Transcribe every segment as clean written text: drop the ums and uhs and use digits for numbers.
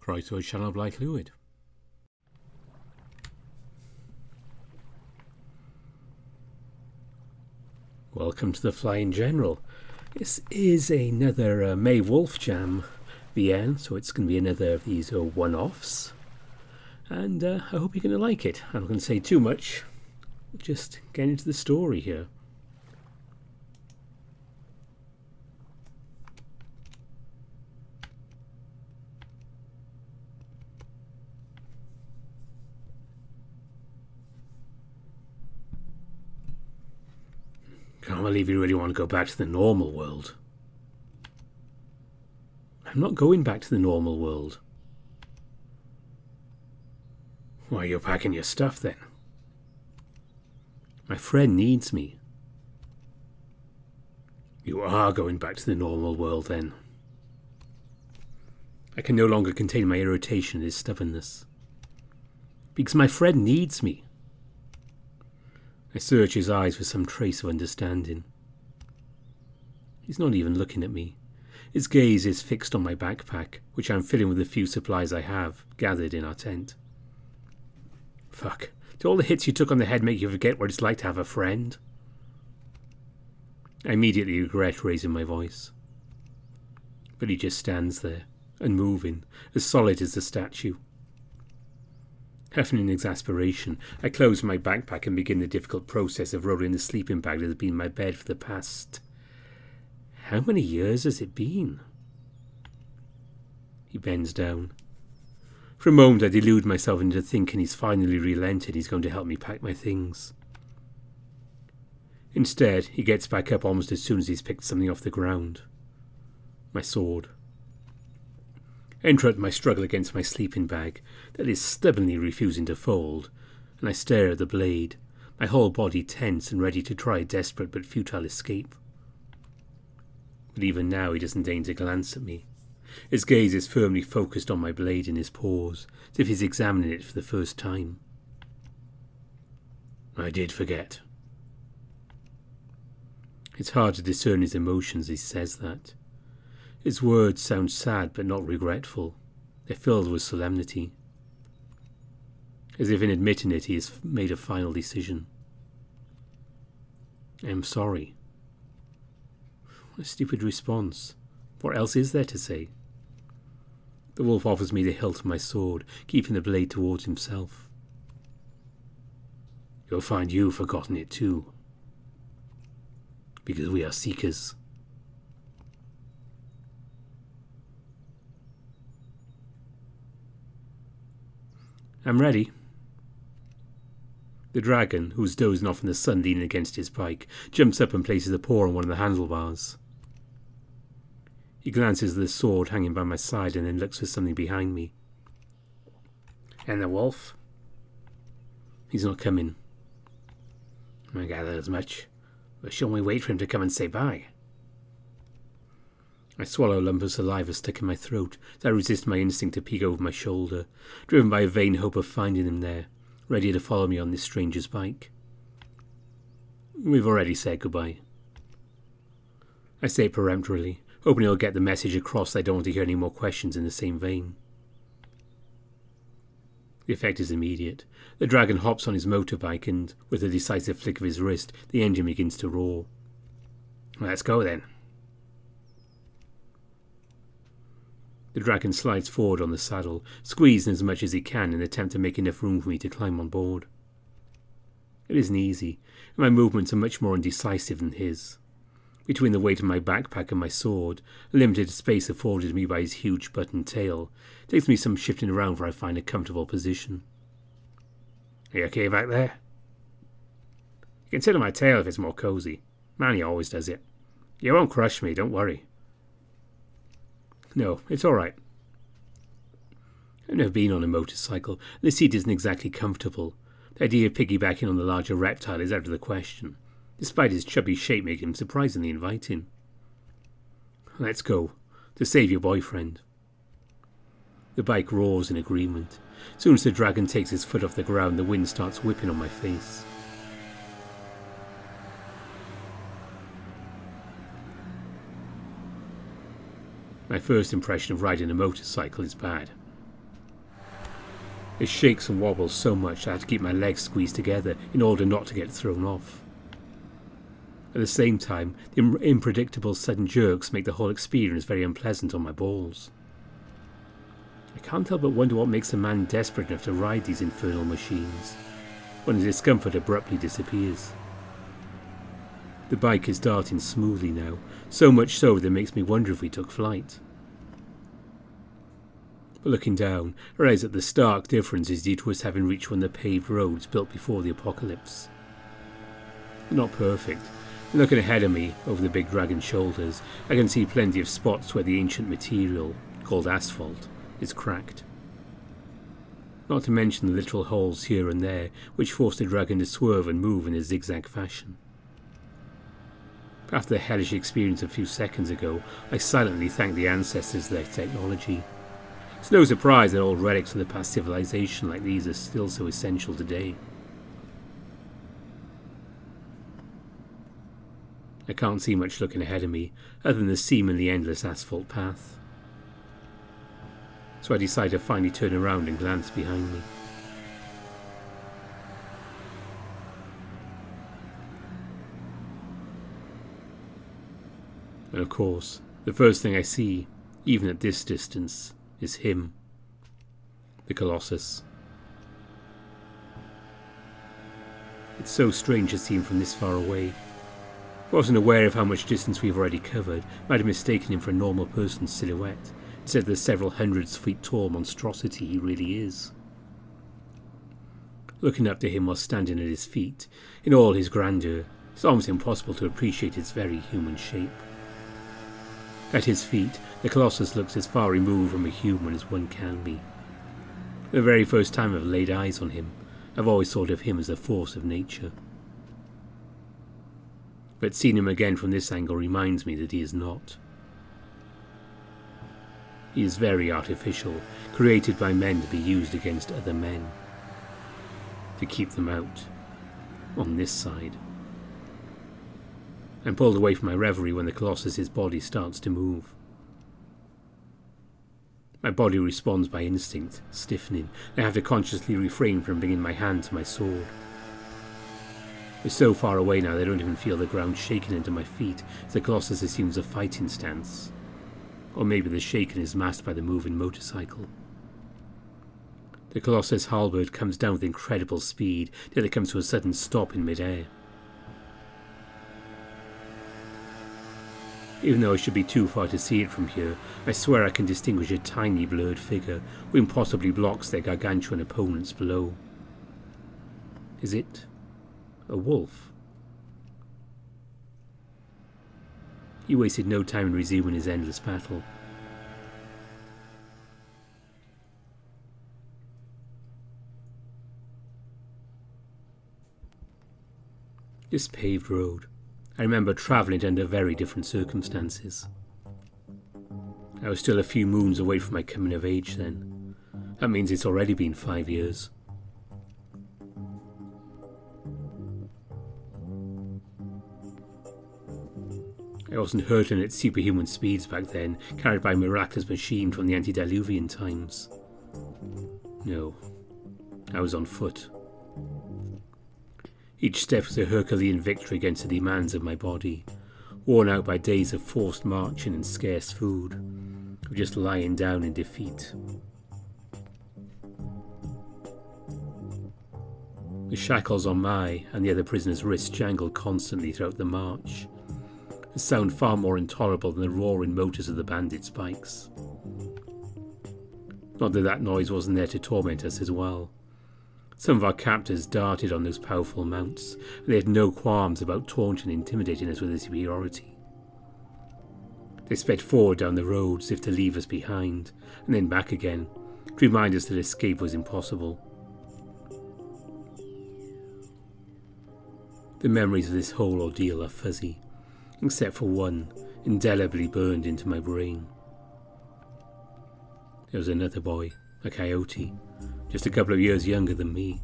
Right to a channel like Loudo. Welcome to the Flying General. This is another May Wolf Jam VN, so it's going to be another of these one-offs. And I hope you're going to like it. I'm not going to say too much. Just get into the story here. Can't believe you really want to go back to the normal world. I'm not going back to the normal world. Why, you're packing your stuff then. My friend needs me. You are going back to the normal world then. I can no longer contain my irritation and his stubbornness. Because my friend needs me. I search his eyes for some trace of understanding. He's not even looking at me. His gaze is fixed on my backpack, which I'm filling with the few supplies I have gathered in our tent. Fuck. Do all the hits you took on the head make you forget what it's like to have a friend? I immediately regret raising my voice. But he just stands there, unmoving, as solid as a statue. Huffing in exasperation, I close my backpack and begin the difficult process of rolling the sleeping bag that has been my bed for the past... How many years has it been? He bends down. For a moment I delude myself into thinking he's finally relented, he's going to help me pack my things. Instead, he gets back up almost as soon as he's picked something off the ground. My sword. I interrupt my struggle against my sleeping bag that is stubbornly refusing to fold, and I stare at the blade, my whole body tense and ready to try a desperate but futile escape. But even now he doesn't deign to glance at me. His gaze is firmly focused on my blade in his paws, as if he's examining it for the first time. I did forget. It's hard to discern his emotions as he says that. His words sound sad but not regretful. They're filled with solemnity. As if in admitting it he has made a final decision. I am sorry. What a stupid response. What else is there to say? The wolf offers me the hilt of my sword, keeping the blade towards himself. You'll find you've forgotten it too. Because we are seekers. I'm ready. The dragon, who's dozing off in the sun leaning against his pike, jumps up and places a paw on one of the handlebars. He glances at the sword hanging by my side and then looks for something behind me. And the wolf? He's not coming. I gather as much. But shall we wait for him to come and say bye? I swallow a lump of saliva stuck in my throat as I resist my instinct to peek over my shoulder, driven by a vain hope of finding him there, ready to follow me on this stranger's bike. We've already said goodbye. I say it peremptorily, hoping he'll get the message across that I don't want to hear any more questions in the same vein. The effect is immediate. The dragon hops on his motorbike and, with a decisive flick of his wrist, the engine begins to roar. Let's go then. The dragon slides forward on the saddle, squeezing as much as he can in an attempt to make enough room for me to climb on board. It isn't easy, and my movements are much more indecisive than his. Between the weight of my backpack and my sword, a limited space afforded me by his huge button tail, it takes me some shifting around before I find a comfortable position. Are you okay back there? You can sit on my tail if it's more cozy. Manny always does it. You won't crush me, don't worry. No, it's all right. I've never been on a motorcycle. The seat isn't exactly comfortable. The idea of piggybacking on the larger reptile is out of the question, despite his chubby shape making him surprisingly inviting. Let's go, to save your boyfriend. The bike roars in agreement. As soon as the dragon takes his foot off the ground, the wind starts whipping on my face. My first impression of riding a motorcycle is bad. It shakes and wobbles so much that I have to keep my legs squeezed together in order not to get thrown off. At the same time, the unpredictable sudden jerks make the whole experience very unpleasant on my balls. I can't help but wonder what makes a man desperate enough to ride these infernal machines, when the discomfort abruptly disappears. The bike is darting smoothly now, so much so that it makes me wonder if we took flight. But looking down, I realise that the stark difference is due to us having reached one of the paved roads built before the apocalypse. They're not perfect. Looking ahead of me, over the big dragon's shoulders, I can see plenty of spots where the ancient material, called asphalt, is cracked. Not to mention the literal holes here and there, which force the dragon to swerve and move in a zigzag fashion. After the hellish experience a few seconds ago, I silently thank the ancestors for their technology. It's no surprise that old relics of the past civilization like these are still so essential today. I can't see much looking ahead of me, other than the seemingly endless asphalt path. So I decide to finally turn around and glance behind me. And of course, the first thing I see, even at this distance, is him, the Colossus. It's so strange to see him from this far away. If I wasn't aware of how much distance we've already covered, I might have mistaken him for a normal person's silhouette, instead of the several hundreds feet tall monstrosity he really is. Looking up to him while standing at his feet, in all his grandeur, it's almost impossible to appreciate his very human shape. At his feet, the Colossus looks as far removed from a human as one can be. The very first time I've laid eyes on him, I've always thought of him as a force of nature. But seeing him again from this angle reminds me that he is not. He is very artificial, created by men to be used against other men. To keep them out. On this side. I'm pulled away from my reverie when the Colossus's body starts to move. My body responds by instinct, stiffening. I have to consciously refrain from bringing my hand to my sword. We're so far away now that I don't even feel the ground shaking under my feet as the Colossus assumes a fighting stance. Or maybe the shaking is masked by the moving motorcycle. The Colossus halberd comes down with incredible speed, till it comes to a sudden stop in mid-air. Even though I should be too far to see it from here, I swear I can distinguish a tiny blurred figure, which impossibly blocks their gargantuan opponents below. Is it a wolf? He wasted no time in resuming his endless battle. This paved road, I remember travelling it under very different circumstances. I was still a few moons away from my coming of age then. That means it's already been 5 years. I wasn't hurtling at superhuman speeds back then, carried by a miraculous machine from the antediluvian times. No, I was on foot. Each step was a Herculean victory against the demands of my body, worn out by days of forced marching and scarce food, of just lying down in defeat. The shackles on my and the other prisoners' wrists jangled constantly throughout the march, a sound far more intolerable than the roaring motors of the bandits' bikes. Not that that noise wasn't there to torment us as well. Some of our captors darted on those powerful mounts, and they had no qualms about taunting and intimidating us with their superiority. They sped forward down the road as if to leave us behind, and then back again, to remind us that escape was impossible. The memories of this whole ordeal are fuzzy, except for one, indelibly burned into my brain. There was another boy, a coyote, just a couple of years younger than me.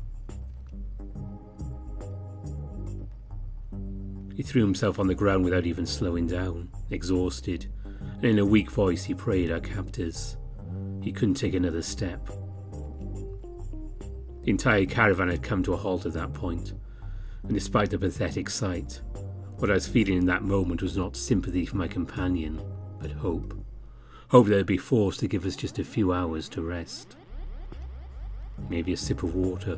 He threw himself on the ground without even slowing down, exhausted, and in a weak voice he prayed our captors. He couldn't take another step. The entire caravan had come to a halt at that point, and despite the pathetic sight, what I was feeling in that moment was not sympathy for my companion, but hope. Hope that they'd be forced to give us just a few hours to rest. Maybe a sip of water.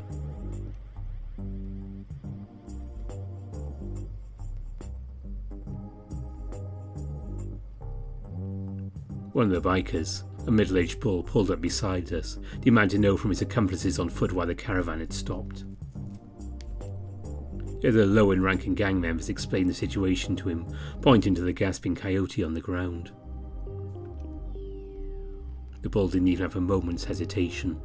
One of the bikers, a middle-aged bull, pulled up beside us, demanding to know from his accomplices on foot why the caravan had stopped. The other low-in-ranking gang members explained the situation to him, pointing to the gasping coyote on the ground. The bull didn't even have a moment's hesitation.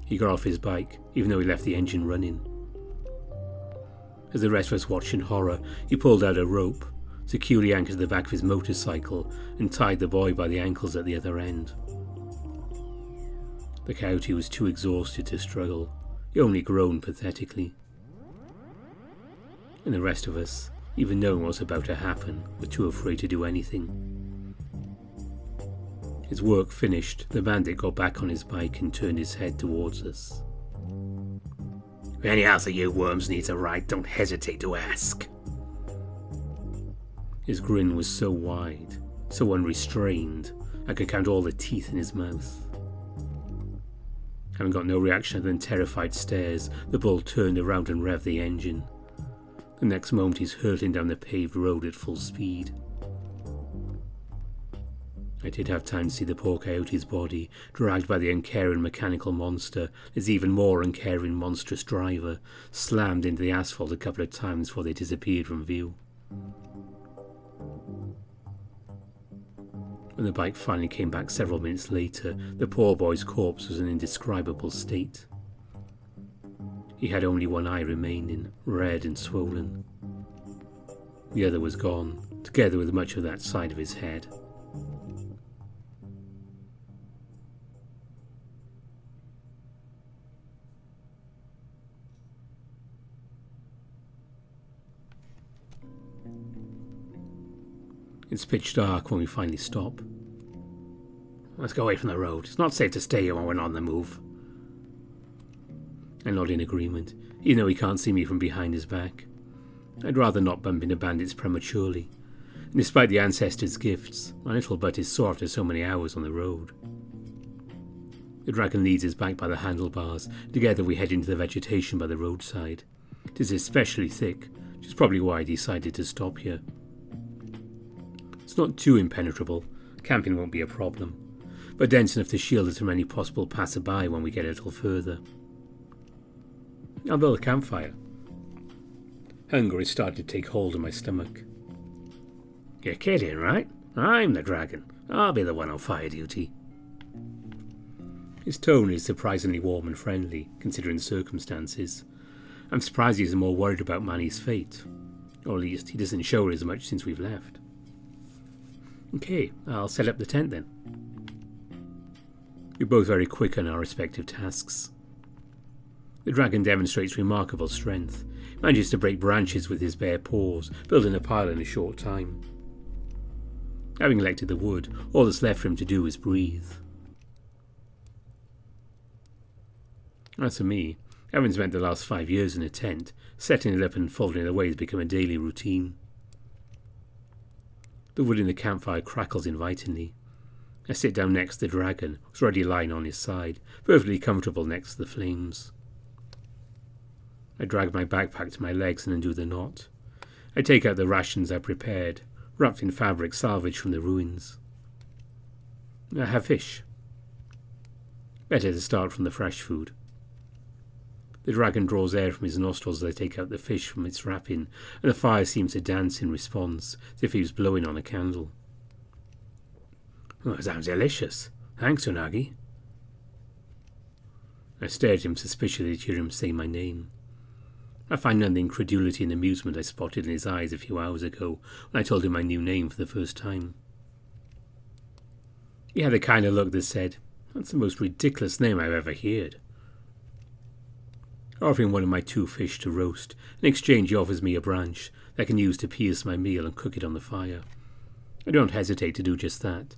He got off his bike, even though he left the engine running. As the rest of us watched in horror, he pulled out a rope, securely anchored to the back of his motorcycle, and tied the boy by the ankles at the other end. The coyote was too exhausted to struggle. He only groaned pathetically. And the rest of us, even knowing what was about to happen, were too afraid to do anything. His work finished, the bandit got back on his bike and turned his head towards us. If any else of you worms needs a ride, don't hesitate to ask. His grin was so wide, so unrestrained, I could count all the teeth in his mouth. Having got no reaction other than terrified stares, the bull turned around and revved the engine. The next moment he's hurtling down the paved road at full speed. I did have time to see the poor coyote's body, dragged by the uncaring mechanical monster, his even more uncaring monstrous driver, slammed into the asphalt a couple of times before they disappeared from view. When the bike finally came back several minutes later, the poor boy's corpse was in an indescribable state. He had only one eye remaining, red and swollen. The other was gone, together with much of that side of his head. It's pitch dark when we finally stop. Let's go away from the road. It's not safe to stay here when we're on the move. I nod in agreement, even though he can't see me from behind his back. I'd rather not bump into bandits prematurely, and despite the ancestors' gifts, my little butt is sore after so many hours on the road. The dragon leads us back by the handlebars. Together we head into the vegetation by the roadside. It is especially thick, which is probably why I decided to stop here. It's not too impenetrable, camping won't be a problem, but dense enough to shield us from any possible passerby when we get a little further. I'll build a campfire. Hunger is starting to take hold of my stomach. You're kidding, right? I'm the dragon. I'll be the one on fire duty. His tone is surprisingly warm and friendly, considering the circumstances. I'm surprised he's more worried about Manny's fate. Or at least he doesn't show it as much since we've left. Okay, I'll set up the tent then. We're both very quick on our respective tasks. The dragon demonstrates remarkable strength. He manages to break branches with his bare paws, building a pile in a short time. Having collected the wood, all that's left for him to do is breathe. As for me, having spent the last 5 years in a tent, setting it up and folding it away has become a daily routine. The wood in the campfire crackles invitingly. I sit down next to the dragon, who's already lying on his side, perfectly comfortable next to the flames. I drag my backpack to my legs and undo the knot. I take out the rations I prepared, wrapped in fabric salvaged from the ruins. I have fish. Better to start from the fresh food. The dragon draws air from his nostrils as I take out the fish from its wrapping, and the fire seems to dance in response, as if he was blowing on a candle. Oh, it sounds delicious. Thanks, Unagi. I stare at him suspiciously to hear him say my name. I find none of the incredulity and amusement I spotted in his eyes a few hours ago when I told him my new name for the first time. He had a kind of look that said, "That's the most ridiculous name I've ever heard." Offering one of my 2 fish to roast, in exchange he offers me a branch that I can use to pierce my meal and cook it on the fire. I don't hesitate to do just that,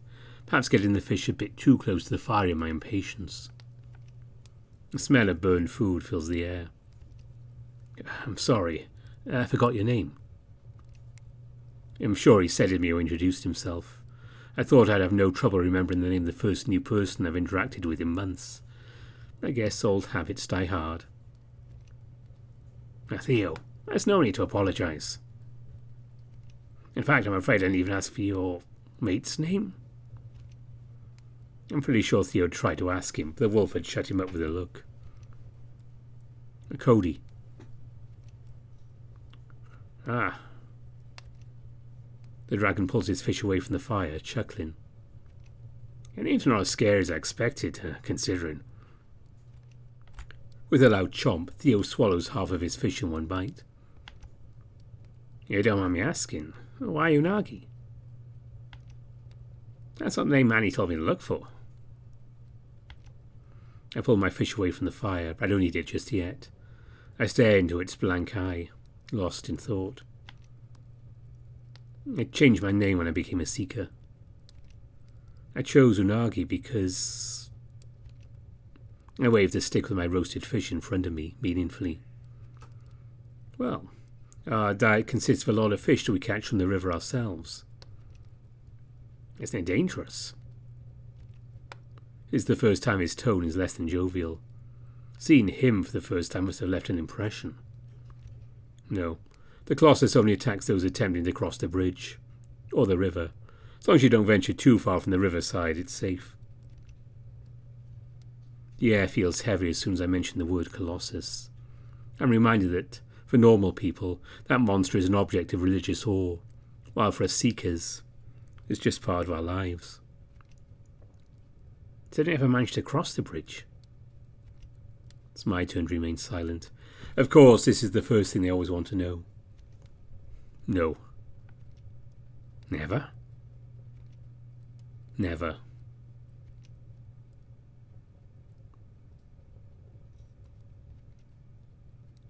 perhaps getting the fish a bit too close to the fire in my impatience. The smell of burned food fills the air. I'm sorry, I forgot your name. I'm sure he said it to me or introduced himself. I thought I'd have no trouble remembering the name of the first new person I've interacted with in months. I guess old habits die hard. Theo, there's no need to apologise. In fact, I'm afraid I didn't even ask for your mate's name. I'm pretty sure Theo tried to ask him, but the wolf had shut him up with a look. Cody. Ah. The dragon pulls his fish away from the fire, chuckling. Your name's not as scary as I expected, considering. With a loud chomp, Theo swallows half of his fish in one bite. You don't mind me asking, why Unagi? That's not the name Manny told me to look for. I pull my fish away from the fire, but I don't eat it just yet. I stare into its blank eye, lost in thought. I changed my name when I became a seeker. I chose Unagi because... I waved the stick with my roasted fish in front of me, meaningfully. Well, our diet consists of a lot of fish that we catch from the river ourselves. Isn't it dangerous? It's the first time his tone is less than jovial. Seeing him for the first time must have left an impression. No, the Colossus only attacks those attempting to cross the bridge, or the river. As long as you don't venture too far from the riverside, it's safe. The air feels heavy as soon as I mention the word Colossus. I'm reminded that, for normal people, that monster is an object of religious awe, while for us seekers, it's just part of our lives. Did it ever manage to cross the bridge? It's my turn to remain silent. Of course, this is the first thing they always want to know. No. Never? Never.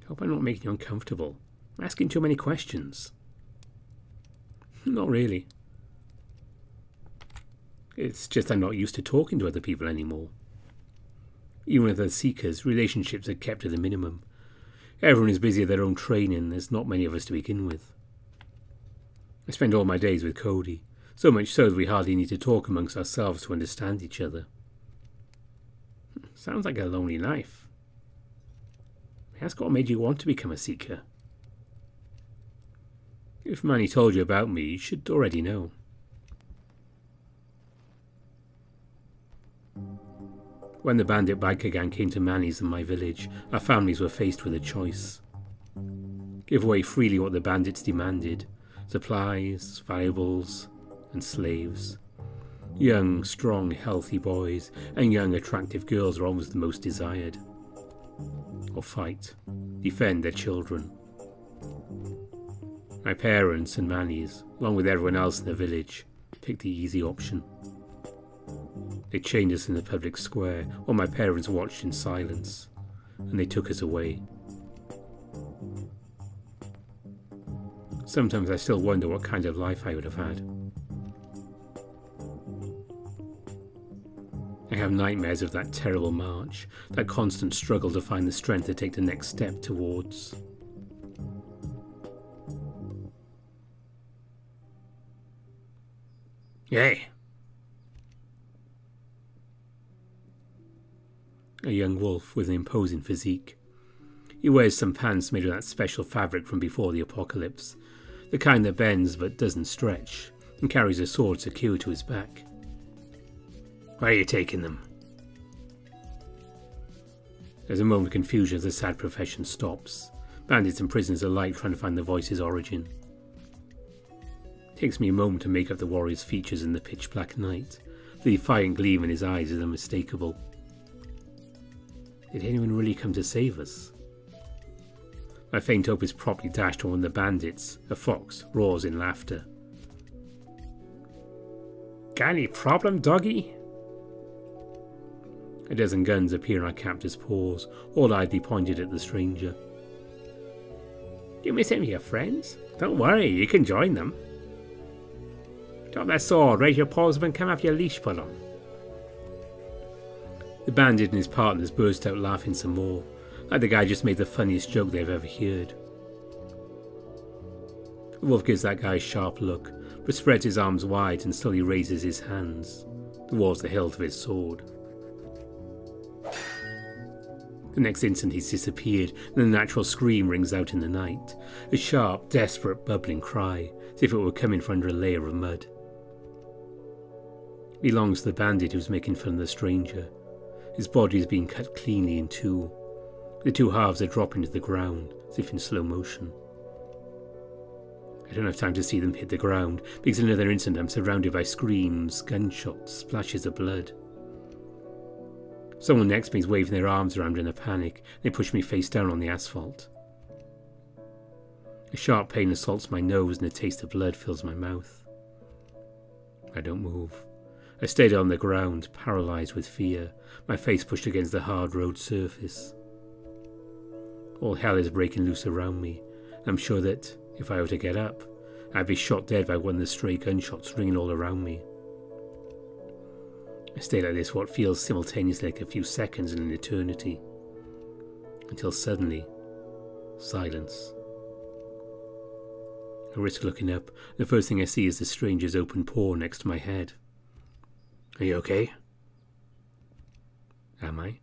Hope I'm not making you uncomfortable. I'm asking too many questions. Not really. It's just I'm not used to talking to other people anymore. Even with other seekers, relationships are kept to the minimum. Everyone is busy at their own training, there's not many of us to begin with. I spend all my days with Cody, so much so that we hardly need to talk amongst ourselves to understand each other. Sounds like a lonely life. Ask what made you want to become a seeker. If Manny told you about me, you should already know. When the bandit biker gang came to Manny's and my village, our families were faced with a choice. Give away freely what the bandits demanded: supplies, valuables, and slaves. Young, strong, healthy boys and young, attractive girls are almost the most desired. Or fight, defend their children. My parents and Manny's, along with everyone else in the village, picked the easy option. They chained us in the public square while my parents watched in silence, and they took us away. Sometimes I still wonder what kind of life I would have had. I have nightmares of that terrible march, that constant struggle to find the strength to take the next step towards. Hey! A young wolf with an imposing physique. He wears some pants made of that special fabric from before the apocalypse, the kind that bends but doesn't stretch, and carries a sword secured to his back. Where are you taking them? There's a moment of confusion as the sad profession stops. Bandits and prisoners alike trying to find the voice's origin. It takes me a moment to make up the warrior's features in the pitch black night. The defiant gleam in his eyes is unmistakable. Did anyone really come to save us? My faint hope is promptly dashed on one of the bandits. A fox roars in laughter. Got any problem, doggy? A dozen guns appear in our captor's paws, all-eyedly pointed at the stranger. Do you miss any of your friends? Don't worry, you can join them. Drop that sword, raise your paws up and come off your leash pull on. The bandit and his partners burst out laughing some more, like the guy just made the funniest joke they've ever heard. The wolf gives that guy a sharp look, but spreads his arms wide and slowly raises his hands towards the hilt of his sword. The next instant he's disappeared, and a natural scream rings out in the night, a sharp, desperate, bubbling cry, as if it were coming from under a layer of mud. It belongs to the bandit who's making fun of the stranger. His body is being cut cleanly in two. The two halves are dropping to the ground, as if in slow motion. I don't have time to see them hit the ground, because in another instant I'm surrounded by screams, gunshots, splashes of blood. Someone next to me is waving their arms around in a panic. They push me face down on the asphalt. A sharp pain assaults my nose and a taste of blood fills my mouth. I don't move. I stayed on the ground, paralysed with fear, my face pushed against the hard road surface. All hell is breaking loose around me. I'm sure that, if I were to get up, I'd be shot dead by one of the stray gunshots ringing all around me. I stay like this what feels simultaneously like a few seconds and an eternity. Until suddenly, silence. I risk looking up. The first thing I see is the stranger's open paw next to my head. Are you okay? Am I?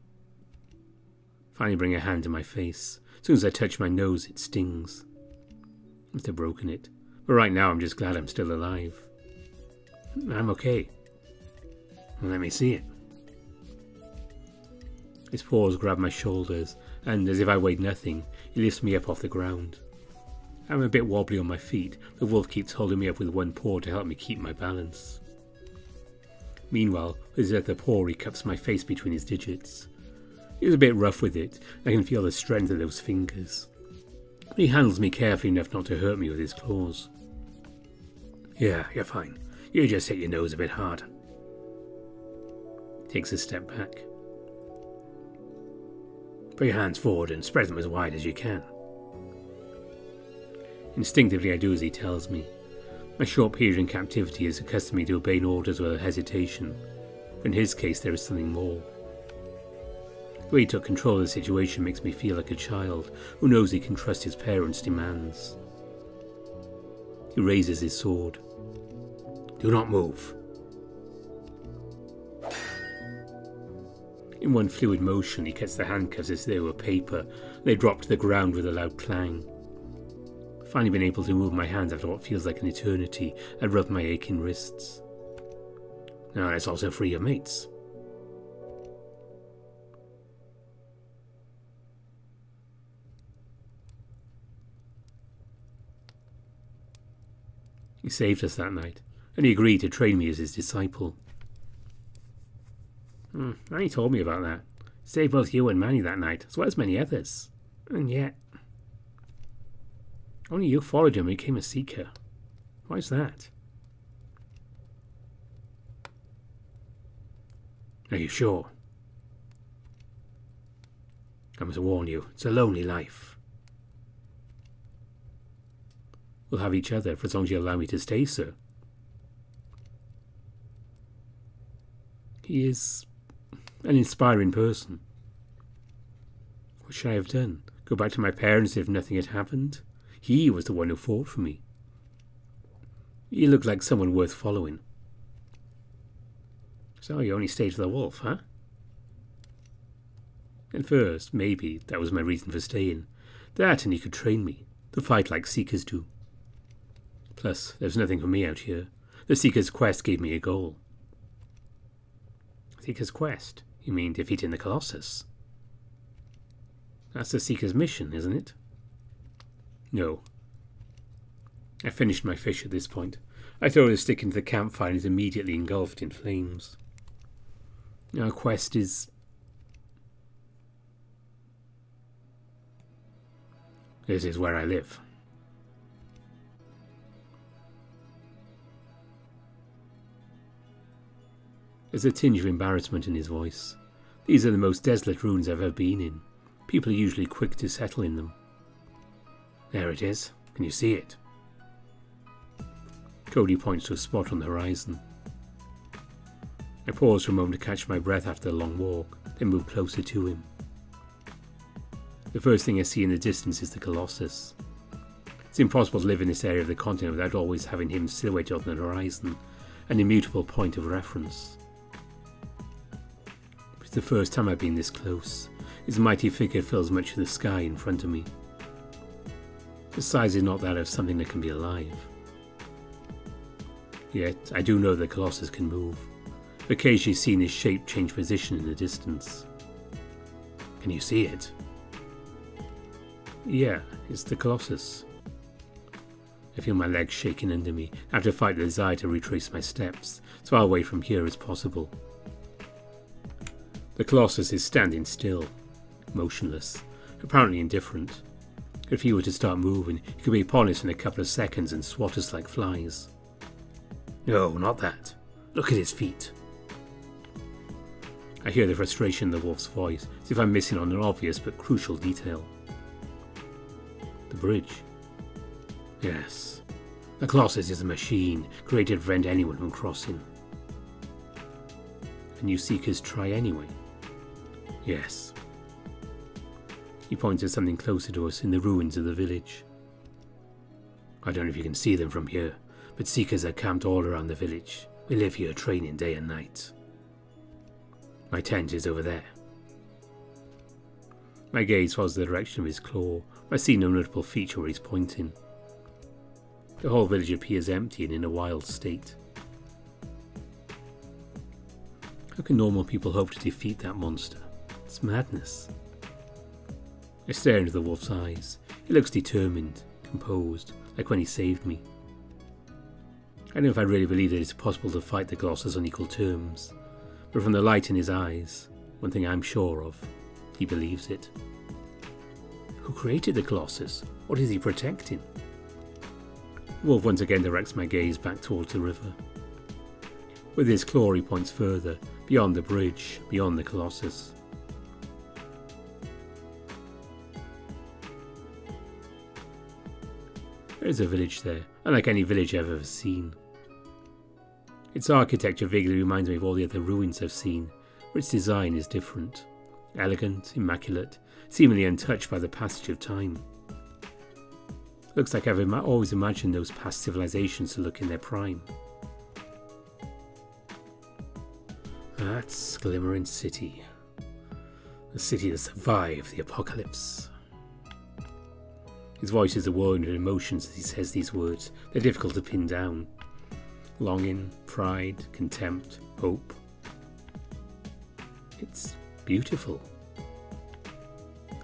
Finally bring a hand to my face. As soon as I touch my nose, it stings. I must have broken it. But right now I'm just glad I'm still alive. I'm okay. Well, let me see it. His paws grab my shoulders, and as if I weighed nothing, he lifts me up off the ground. I'm a bit wobbly on my feet. The wolf keeps holding me up with one paw to help me keep my balance. Meanwhile, with his other paw, he cups my face between his digits. He's a bit rough with it. I can feel the strength of those fingers. But he handles me carefully enough not to hurt me with his claws. Yeah, you're fine. You just hit your nose a bit hard. Takes a step back. Put your hands forward and spread them as wide as you can. Instinctively I do as he tells me. My short period in captivity has accustomed me to obeying orders without hesitation, but in his case there is something more. The way he took control of the situation makes me feel like a child who knows he can trust his parents' demands. He raises his sword. Do not move. In one fluid motion he cuts the handcuffs as they were paper. They drop to the ground with a loud clang. Finally been able to move my hands after what feels like an eternity. I rub my aching wrists. Now let's also free your mates. He saved us that night, and he agreed to train me as his disciple. Manny told me about that. He saved both you and Manny that night, as well as many others. And yet, only you followed him and became a seeker. Why's that? Are you sure? I must warn you, it's a lonely life. We'll have each other for as long as you allow me to stay, sir. He is an inspiring person. What should I have done? Go back to my parents as if nothing had happened? He was the one who fought for me. You look like someone worth following. So you only stayed for the wolf, huh? At first, maybe, that was my reason for staying. That and he could train me, to fight like Seekers do. Plus, there's nothing for me out here. The Seeker's quest gave me a goal. Seeker's quest? You mean defeating the Colossus? That's the Seeker's mission, isn't it? No. I finished my fish at this point. I throw the stick into the campfire and is immediately engulfed in flames. Our quest is... This is where I live. There's a tinge of embarrassment in his voice. These are the most desolate ruins I've ever been in. People are usually quick to settle in them. There it is. Can you see it? Cody points to a spot on the horizon. I pause for a moment to catch my breath after the long walk, then move closer to him. The first thing I see in the distance is the Colossus. It's impossible to live in this area of the continent without always having him silhouetted on the horizon, an immutable point of reference. But it's the first time I've been this close. His mighty figure fills much of the sky in front of me. The size is not that of something that can be alive. Yet, I do know the Colossus can move. I've occasionally seen his shape change position in the distance. Can you see it? Yeah, it's the Colossus. I feel my legs shaking under me. I have to fight the desire to retrace my steps, as far away from here as possible. The Colossus is standing still, motionless, apparently indifferent. If he were to start moving, he could be upon us in a couple of seconds and swat us like flies. No, not that. Look at his feet. I hear the frustration in the wolf's voice, as if I'm missing on an obvious but crucial detail. The bridge. Yes. The Colossus is a machine, created to prevent anyone from crossing. And you seekers try anyway? Yes. He points at something closer to us in the ruins of the village. I don't know if you can see them from here, but seekers are camped all around the village. We live here training day and night. My tent is over there. My gaze follows the direction of his claw. I see no notable feature where he's pointing. The whole village appears empty and in a wild state. How can normal people hope to defeat that monster? It's madness. I stare into the wolf's eyes. He looks determined, composed, like when he saved me. I don't know if I really believe that it's possible to fight the Colossus on equal terms, but from the light in his eyes, one thing I'm sure of, he believes it. Who created the Colossus? What is he protecting? The wolf once again directs my gaze back towards the river. With his claw he points further, beyond the bridge, beyond the Colossus. There is a village there, unlike any village I've ever seen. Its architecture vaguely reminds me of all the other ruins I've seen, but its design is different. Elegant, immaculate, seemingly untouched by the passage of time. Looks like I've always imagined those past civilizations to look in their prime. That's Glimmering City. The city that survived the apocalypse. His voice is a whirlwind of emotions as he says these words. They're difficult to pin down. Longing, pride, contempt, hope. It's beautiful.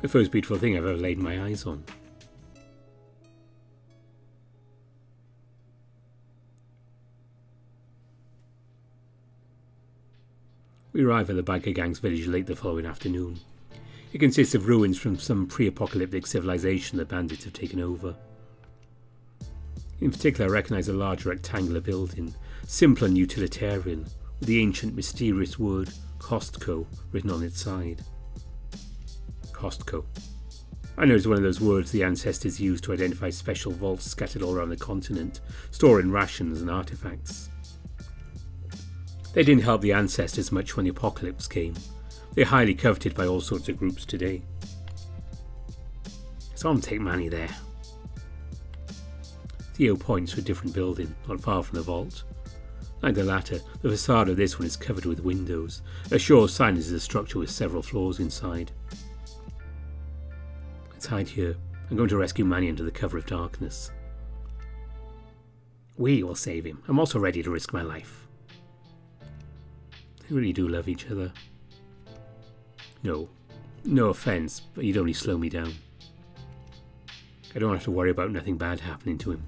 The first beautiful thing I've ever laid my eyes on. We arrive at the biker gang's village late the following afternoon. It consists of ruins from some pre-apocalyptic civilization the bandits have taken over. In particular, I recognise a large rectangular building, simple and utilitarian, with the ancient mysterious word Costco written on its side. Costco. I know it's one of those words the ancestors used to identify special vaults scattered all around the continent, storing rations and artefacts. They didn't help the ancestors much when the apocalypse came. They're highly coveted by all sorts of groups today. Someone take money there. Theo points to a different building, not far from the vault. Like the latter, the facade of this one is covered with windows, a sure sign it is a structure with several floors inside. Let's hide here. I'm going to rescue Manny under the cover of darkness. We will save him. I'm also ready to risk my life. They really do love each other. No offence, but you'd only slow me down. I don't have to worry about nothing bad happening to him.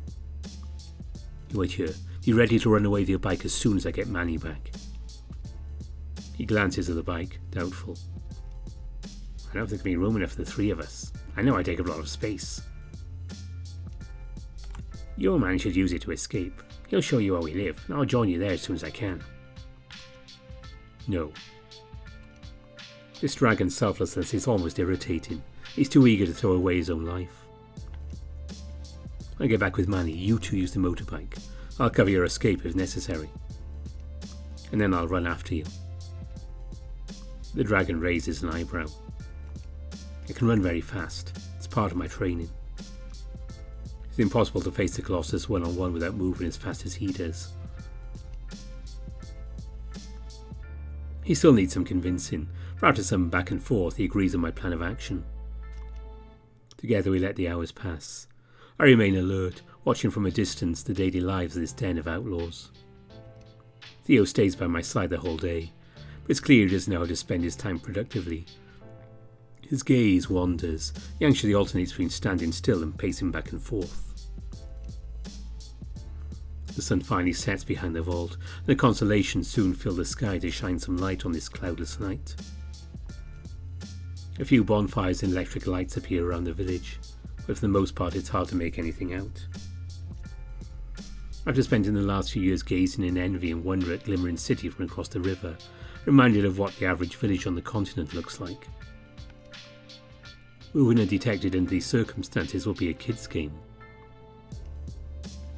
You wait here. Be ready to run away with your bike as soon as I get Manny back. He glances at the bike, doubtful. I don't think there'll be room enough for the three of us. I know I take up a lot of space. Your man should use it to escape. He'll show you how we live, and I'll join you there as soon as I can. No. This dragon's selflessness is almost irritating. He's too eager to throw away his own life. When I get back with Manny, you two use the motorbike. I'll cover your escape if necessary. And then I'll run after you. The dragon raises an eyebrow. I can run very fast. It's part of my training. It's impossible to face the Colossus one-on-one without moving as fast as he does. He still needs some convincing, but after some back and forth he agrees on my plan of action. Together we let the hours pass. I remain alert, watching from a distance the daily lives of this den of outlaws. Theo stays by my side the whole day, but it's clear he doesn't know how to spend his time productively. His gaze wanders. He anxiously alternates between standing still and pacing back and forth. The sun finally sets behind the vault, and the constellations soon fill the sky to shine some light on this cloudless night. A few bonfires and electric lights appear around the village, but for the most part it's hard to make anything out. After spending the last few years gazing in envy and wonder at glimmering city from across the river, reminded of what the average village on the continent looks like. Moving undetected under these circumstances will be a kid's game.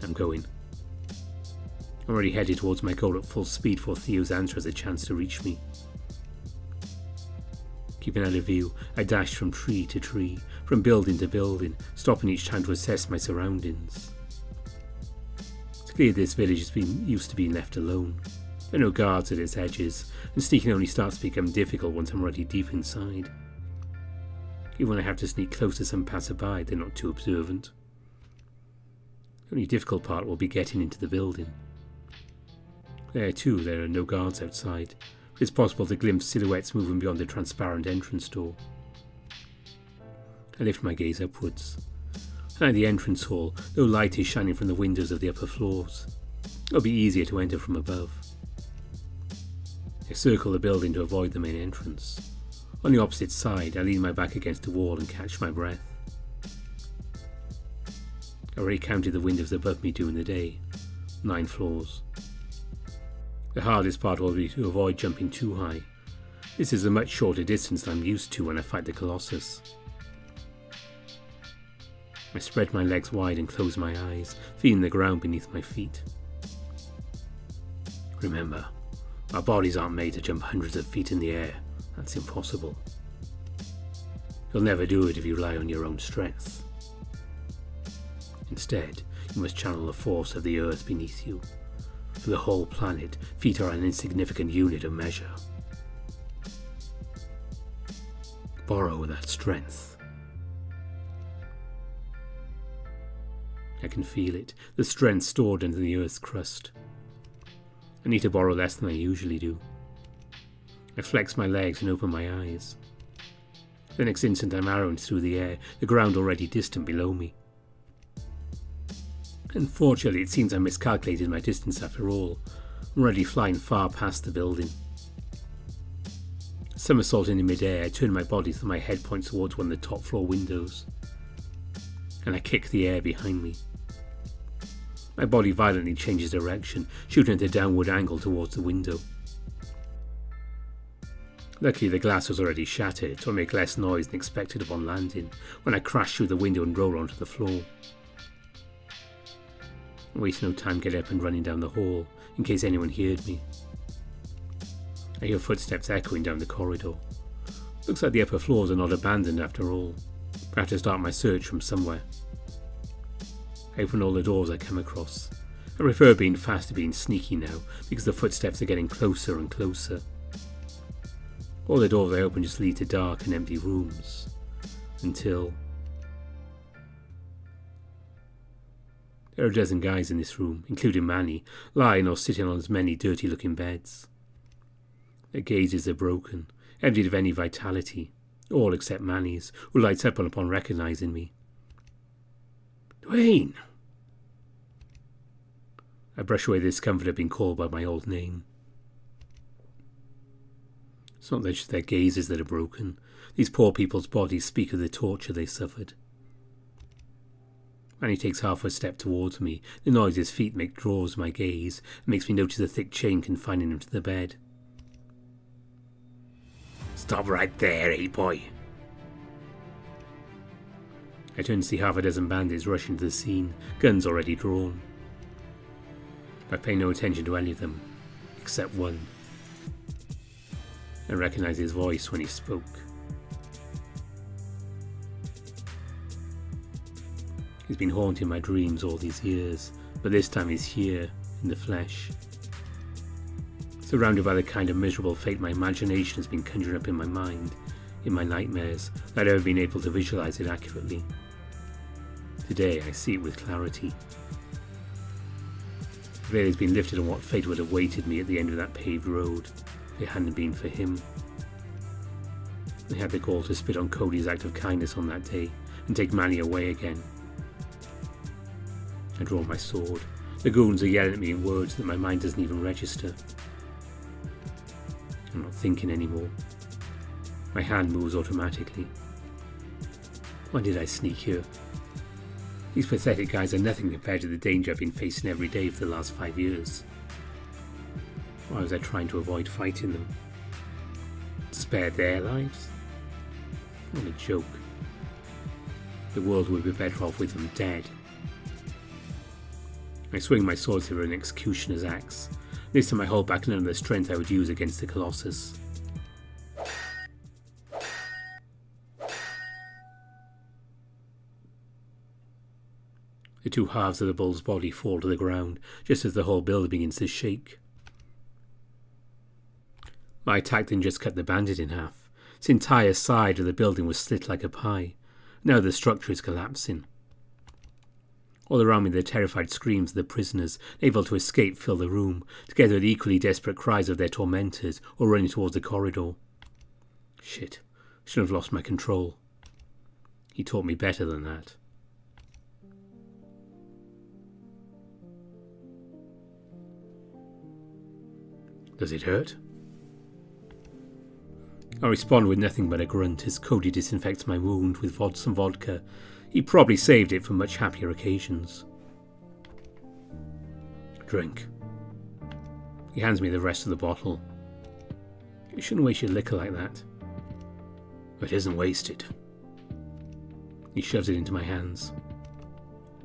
I'm going. I'm already headed towards my goal at full speed before Theo's answer has a chance to reach me. Keeping out of view, I dashed from tree to tree, from building to building, stopping each time to assess my surroundings. It's clear this village has been used to being left alone. There are no guards at its edges, and sneaking only starts to become difficult once I'm already deep inside. Even when I have to sneak close to some passerby, they're not too observant. The only difficult part will be getting into the building. There too, there are no guards outside, but it's possible to glimpse silhouettes moving beyond the transparent entrance door. I lift my gaze upwards. At the entrance hall, no light is shining from the windows of the upper floors. It'll be easier to enter from above. I circle the building to avoid the main entrance. On the opposite side, I lean my back against the wall and catch my breath. I already counted the windows above me during the day. 9 floors. The hardest part will be to avoid jumping too high. This is a much shorter distance than I'm used to when I fight the Colossus. I spread my legs wide and close my eyes, feeling the ground beneath my feet. Remember, our bodies aren't made to jump hundreds of feet in the air. That's impossible. You'll never do it if you rely on your own strength. Instead, you must channel the force of the earth beneath you. For the whole planet, feet are an insignificant unit of measure. Borrow that strength. I can feel it, the strength stored under the earth's crust. I need to borrow less than I usually do. I flex my legs and open my eyes. The next instant I'm arrowing through the air, the ground already distant below me. Unfortunately, it seems I miscalculated my distance after all. I'm already flying far past the building. Somersaulting in midair, I turn my body so my head points towards one of the top floor windows. And I kick the air behind me. My body violently changes direction, shooting at a downward angle towards the window. Luckily the glass was already shattered, so I make less noise than expected upon landing, when I crash through the window and roll onto the floor. I waste no time getting up and running down the hall, in case anyone heard me. I hear footsteps echoing down the corridor. Looks like the upper floors are not abandoned after all, but I have to start my search from somewhere. I open all the doors I come across. I prefer being fast to being sneaky now, because the footsteps are getting closer and closer. All the doors I open just lead to dark and empty rooms. Until... There are a dozen guys in this room, including Manny, lying or sitting on as many dirty-looking beds. Their gazes are broken, emptied of any vitality, all except Manny's, who lights up upon recognizing me. Dwayne! I brush away the discomfort of being called by my old name. It's not just their gazes that are broken. These poor people's bodies speak of the torture they suffered. Manny takes half a step towards me. The noise his feet make draws my gaze and makes me notice the thick chain confining him to the bed. Stop right there, eh, boy? I turn to see half a dozen bandits rushing to the scene, guns already drawn. I pay no attention to any of them, except one. I recognized his voice when he spoke. He's been haunting my dreams all these years, but this time he's here, in the flesh. Surrounded by the kind of miserable fate my imagination has been conjuring up in my mind, in my nightmares, I'd never been able to visualize it accurately. Today I see it with clarity. The veil has been lifted on what fate would have awaited me at the end of that paved road, if it hadn't been for him. I had the gall to spit on Cody's act of kindness on that day, and take Manny away again. I draw my sword. The goons are yelling at me in words that my mind doesn't even register. I'm not thinking anymore. My hand moves automatically. Why did I sneak here? These pathetic guys are nothing compared to the danger I've been facing every day for the last 5 years. Why was I trying to avoid fighting them? To spare their lives? What a joke. The world would be better off with them dead. I swing my sword through an executioner's axe. This time I hold back none of the strength I would use against the Colossus. The two halves of the bull's body fall to the ground, just as the whole building begins to shake. My attack then just cut the bandit in half. Its entire side of the building was slit like a pie. Now the structure is collapsing. All around me the terrified screams of the prisoners, able to escape, fill the room, together with the equally desperate cries of their tormentors, or running towards the corridor. Shit, I shouldn't have lost my control. He taught me better than that. Does it hurt? I respond with nothing but a grunt as Cody disinfects my wound with some vodka. He probably saved it for much happier occasions. Drink. He hands me the rest of the bottle. You shouldn't waste your liquor like that. It isn't wasted. He shoves it into my hands.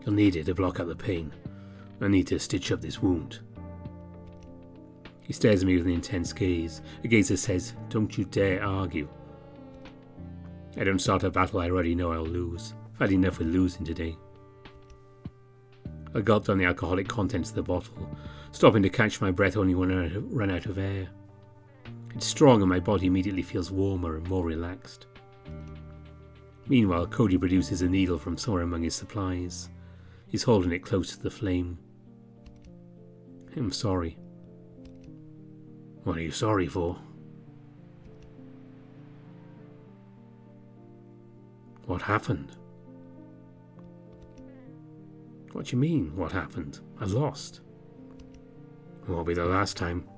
You'll need it to block out the pain. I need to stitch up this wound. He stares at me with an intense gaze, a gaze that says, "Don't you dare argue." I don't start a battle I already know I'll lose. I've had enough with losing today. I gulped down the alcoholic contents of the bottle, stopping to catch my breath only when I run out of air. It's strong and my body immediately feels warmer and more relaxed. Meanwhile, Cody produces a needle from somewhere among his supplies. He's holding it close to the flame. I'm sorry. What are you sorry for? What happened? What do you mean, what happened? I lost. It won't be the last time.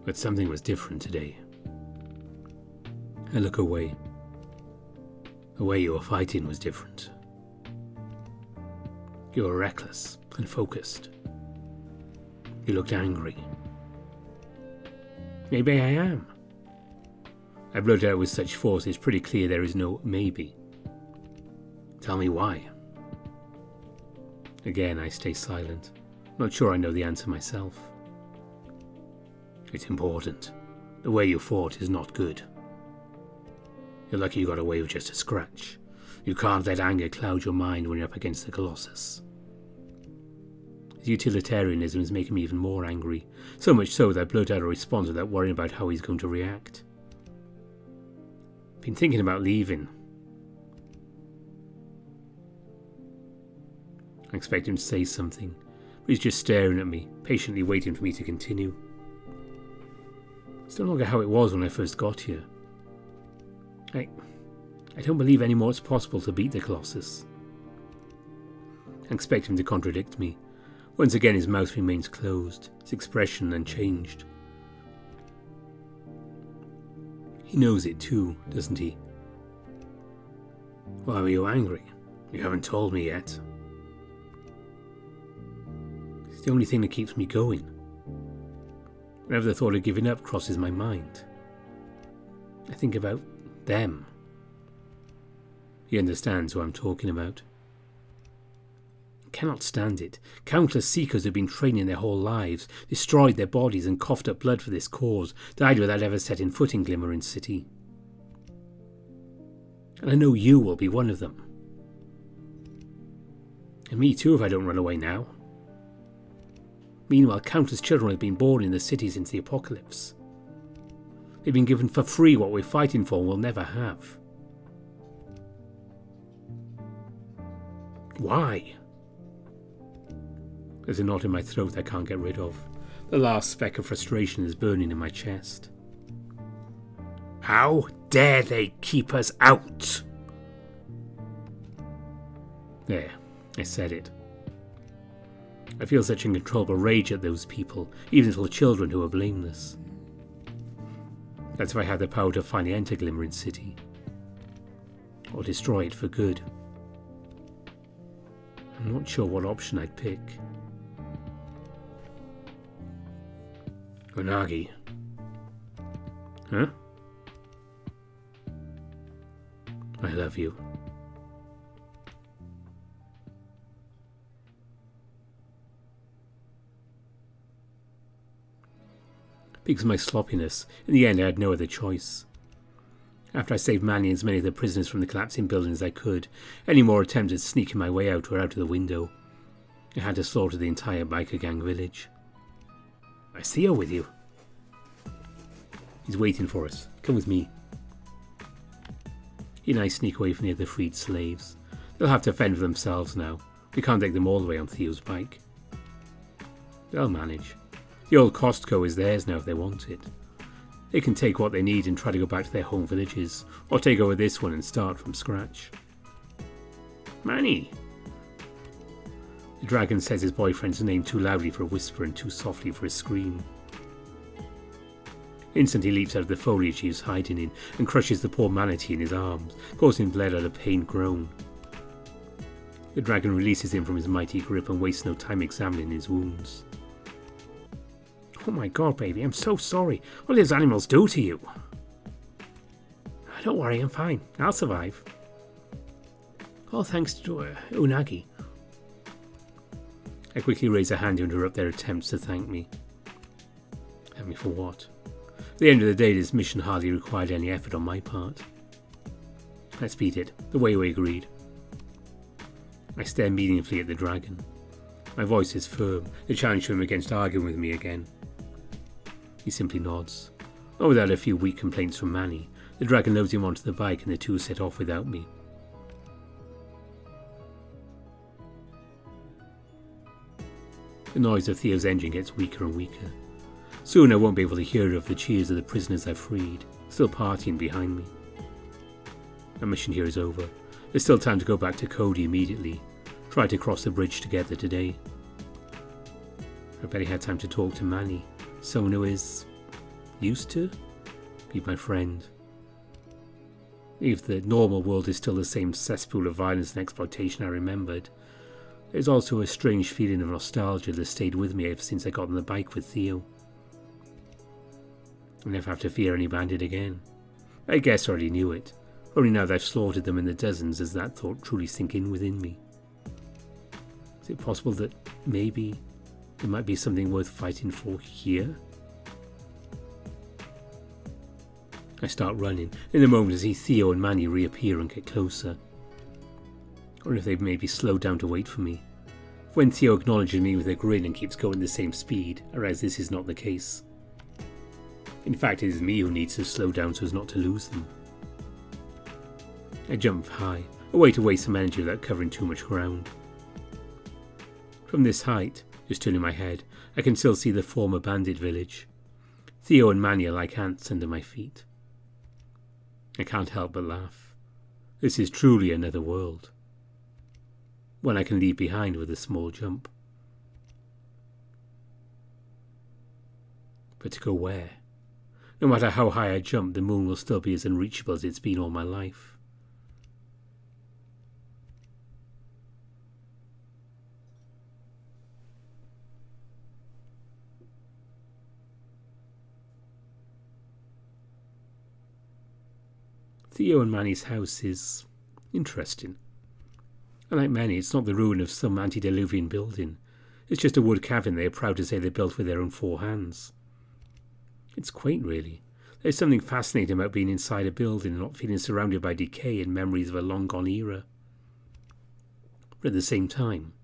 But something was different today. I look away. The way you were fighting was different. You were reckless and focused. You looked angry. Maybe I am. I blurt out with such force it's pretty clear there is no maybe. Tell me why. Again I stay silent, not sure I know the answer myself. It's important. The way you fought is not good. You're lucky you got away with just a scratch. You can't let anger cloud your mind when you're up against the Colossus. His utilitarianism is making me even more angry, so much so that I blurt out a response without worrying about how he's going to react. Been thinking about leaving. I expect him to say something, but he's just staring at me, patiently waiting for me to continue. It's no longer how it was when I first got here. I don't believe anymore it's possible to beat the Colossus. I expect him to contradict me. Once again his mouth remains closed, his expression unchanged. He knows it too, doesn't he? Why were you angry? You haven't told me yet. It's the only thing that keeps me going. Whenever the thought of giving up crosses my mind, I think about them. He understands who I'm talking about. Cannot stand it. Countless seekers have been training their whole lives, destroyed their bodies and coughed up blood for this cause, died without ever setting foot in Glimmering City. And I know you will be one of them. And me too if I don't run away now. Meanwhile, countless children have been born in the city since the apocalypse. They've been given for free what we're fighting for and will never have. Why? There's a knot in my throat I can't get rid of. The last speck of frustration is burning in my chest. How dare they keep us out? There, I said it. I feel such uncontrollable rage at those people, even little children who are blameless. That's if I had the power to finally enter Glimmering City. Or destroy it for good. I'm not sure what option I'd pick. Unagi. Huh? I love you. Because of my sloppiness, in the end I had no other choice. After I saved Manny and as many of the prisoners from the collapsing building as I could, any more attempts at sneaking my way out were out of the window. I had to slaughter the entire biker gang village. I see her with you. He's waiting for us. Come with me. He and I sneak away from the other freed slaves. They'll have to fend for themselves now. We can't take them all the way on Theo's bike. They'll manage. The old Costco is theirs now if they want it. They can take what they need and try to go back to their home villages, or take over this one and start from scratch. Manny! The dragon says his boyfriend's name too loudly for a whisper and too softly for a scream. Instantly leaps out of the foliage he was hiding in and crushes the poor manatee in his arms, causing him to let out a pained groan. The dragon releases him from his mighty grip and wastes no time examining his wounds. Oh my god, baby, I'm so sorry. What did those animals do to you? Don't worry, I'm fine. I'll survive. All thanks to Unagi. I quickly raise a hand to interrupt their attempts to thank me. Thank me for what? At the end of the day, this mission hardly required any effort on my part. Let's beat it, the way we agreed. I stare meaningfully at the dragon. My voice is firm, a challenge to him against arguing with me again. He simply nods. Not without a few weak complaints from Manny. The dragon loads him onto the bike and the two set off without me. The noise of Theo's engine gets weaker and weaker. Soon I won't be able to hear of the cheers of the prisoners I've freed, still partying behind me. My mission here is over. There's still time to go back to Cody immediately. Try to cross the bridge together today. I barely had time to talk to Manny. Someone who is used to be my friend. If the normal world is still the same cesspool of violence and exploitation I remembered, there's also a strange feeling of nostalgia that stayed with me ever since I got on the bike with Theo. I never have to fear any bandit again. I guess I already knew it. Only now that I've slaughtered them in the dozens does that thought truly sink in within me. Is it possible that maybe there might be something worth fighting for here? I start running. In a moment I see Theo and Manny reappear and get closer. I wonder if they've maybe slowed down to wait for me. When Theo acknowledges me with a grin and keeps going the same speed, I realize this is not the case. In fact, it is me who needs to slow down so as not to lose them. I jump high, a way to waste some energy without covering too much ground. From this height, just turning my head, I can still see the former bandit village. Theo and Manny are like ants under my feet. I can't help but laugh. This is truly another world. One I can leave behind with a small jump. But to go where? No matter how high I jump, the moon will still be as unreachable as it's been all my life. Theo and Manny's house is interesting. Unlike many, it's not the ruin of some antediluvian building. It's just a wood cabin they are proud to say they built with their own 4 hands. It's quaint, really. There's something fascinating about being inside a building and not feeling surrounded by decay and memories of a long-gone era. But at the same time,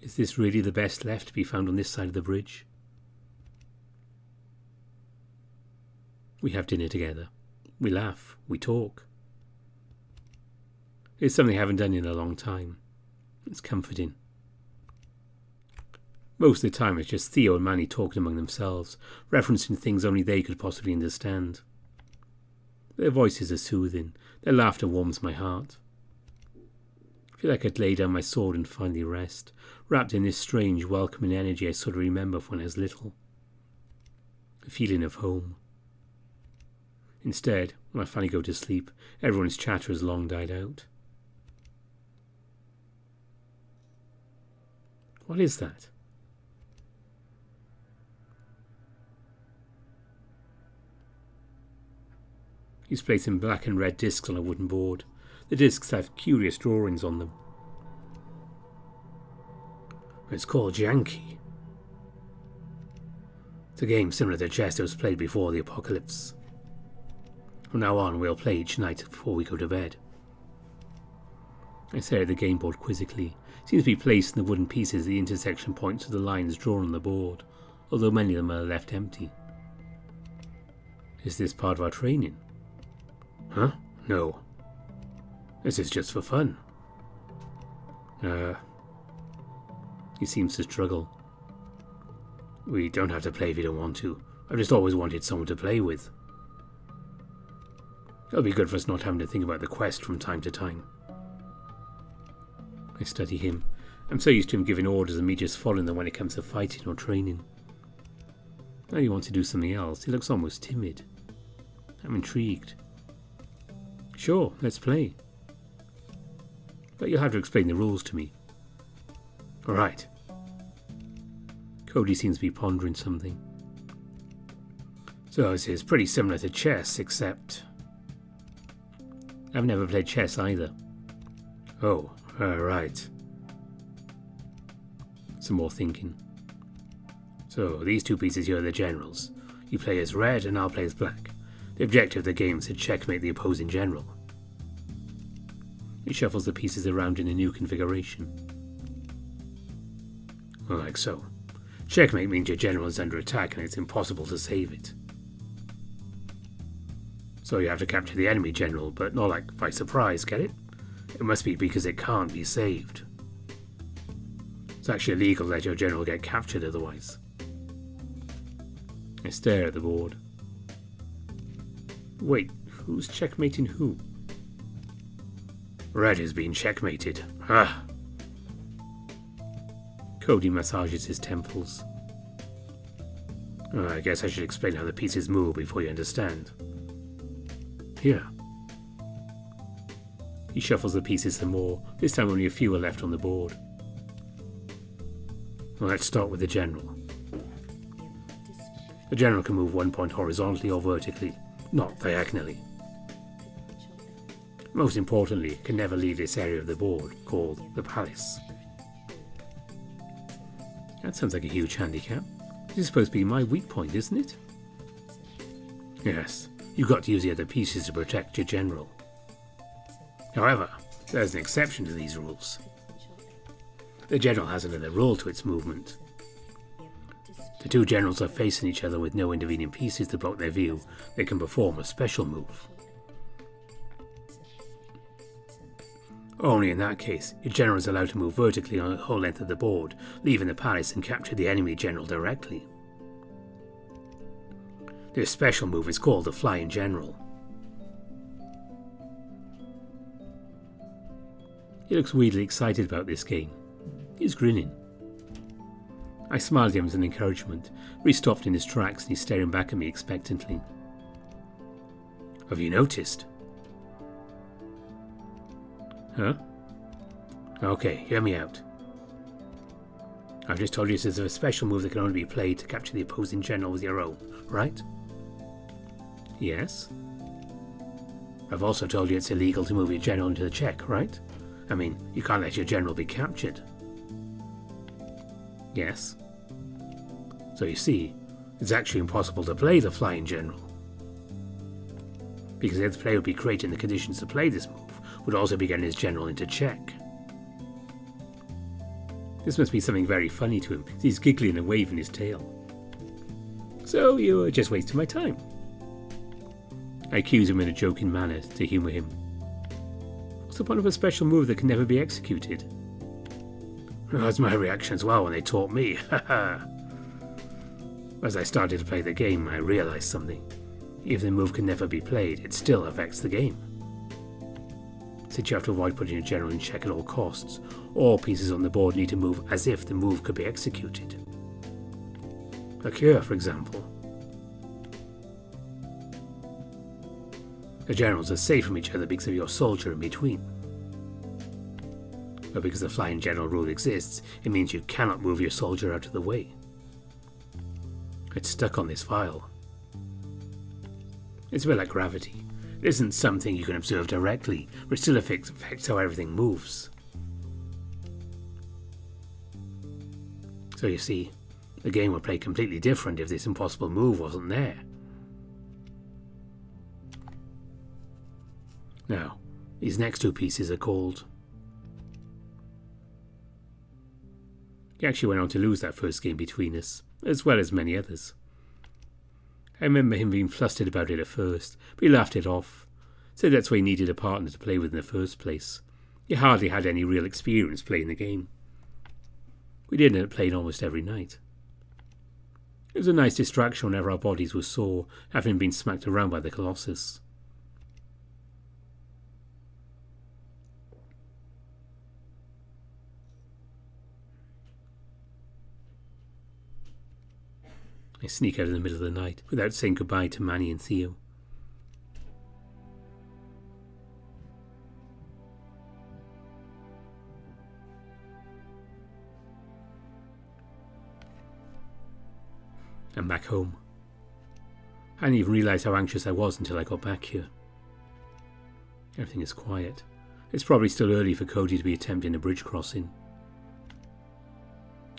is this really the best left to be found on this side of the bridge? We have dinner together. We laugh. We talk. It's something I haven't done in a long time. It's comforting. Most of the time it's just Theo and Manny talking among themselves, referencing things only they could possibly understand. Their voices are soothing. Their laughter warms my heart. I feel like I'd lay down my sword and finally rest, wrapped in this strange, welcoming energy I sort of remember from when I was little. A feeling of home. Instead, when I finally go to sleep, everyone's chatter has long died out. What is that? He's placing black and red discs on a wooden board. The discs have curious drawings on them. It's called Yankee. It's a game similar to chess that was played before the apocalypse. From now on, we'll play each night before we go to bed. I stare at the game board quizzically. It seems to be placed in the wooden pieces at the intersection points of the lines drawn on the board, although many of them are left empty. Is this part of our training? Huh? No. This is just for fun. He seems to struggle. We don't have to play if you don't want to. I've just always wanted someone to play with. It'll be good for us not having to think about the quest from time to time. I study him. I'm so used to him giving orders and me just following them when it comes to fighting or training. Now he wants to do something else. He looks almost timid. I'm intrigued. Sure, let's play. But you'll have to explain the rules to me. Alright. Cody seems to be pondering something. So this is pretty similar to chess, except I've never played chess either. Oh, right. Some more thinking. So these 2 pieces here are the generals. You play as red and I'll play as black. The objective of the game is to checkmate the opposing general. He shuffles the pieces around in a new configuration. Like so. Checkmate means your general is under attack and it's impossible to save it. So you have to capture the enemy general, but not like by surprise, get it? It must be because it can't be saved. It's actually illegal to let your general get captured otherwise. I stare at the board. Wait, who's checkmating who? Red is being checkmated. Ah! Cody massages his temples. I guess I should explain how the pieces move before you understand. Here. He shuffles the pieces some more. This time only a few are left on the board. Well, let's start with the general. The general can move 1 point horizontally or vertically, not diagonally. Most importantly, it can never leave this area of the board, called the palace. That sounds like a huge handicap. This is supposed to be my weak point, isn't it? Yes, you've got to use the other pieces to protect your general. However, there's an exception to these rules. The general has another rule to its movement. The 2 generals are facing each other with no intervening pieces to block their view. They can perform a special move. Only in that case, your general is allowed to move vertically on the whole length of the board, leaving the palace and capture the enemy general directly. This special move is called the Flying General. He looks weirdly excited about this game. He's grinning. I smiled at him as an encouragement, but he stopped in his tracks and he's staring back at me expectantly. Have you noticed? Huh? Okay, hear me out. I've just told you this is a special move that can only be played to capture the opposing general with your own, right? Yes? I've also told you it's illegal to move your general into the check, right? I mean, you can't let your general be captured. Yes. So you see, it's actually impossible to play the flying general. Because if the player would be creating the conditions to play this move, would also be getting his general into check. This must be something very funny to him. He's giggling and waving his tail. So you're just wasting my time. I accuse him in a joking manner to humour him. What's the point of a special move that can never be executed? That's my reaction as well when they taught me. As I started to play the game, I realised something. If the move can never be played, it still affects the game. Since you have to avoid putting your general in check at all costs, all pieces on the board need to move as if the move could be executed. A cure, for example. The generals are safe from each other because of your soldier in between. But because the flying general rule exists, it means you cannot move your soldier out of the way. It's stuck on this file. It's a bit like gravity. It isn't something you can observe directly, but it still affects how everything moves. So you see, the game would play completely different if this impossible move wasn't there. Now, these next two pieces are called... He actually went on to lose that first game between us, as well as many others. I remember him being flustered about it at first, but he laughed it off, said that's why he needed a partner to play with in the first place. He hardly had any real experience playing the game. We did end up playing almost every night. It was a nice distraction whenever our bodies were sore, having been smacked around by the Colossus. I sneak out in the middle of the night without saying goodbye to Manny and Theo. I'm back home. I didn't even realise how anxious I was until I got back here. Everything is quiet. It's probably still early for Cody to be attempting a bridge crossing.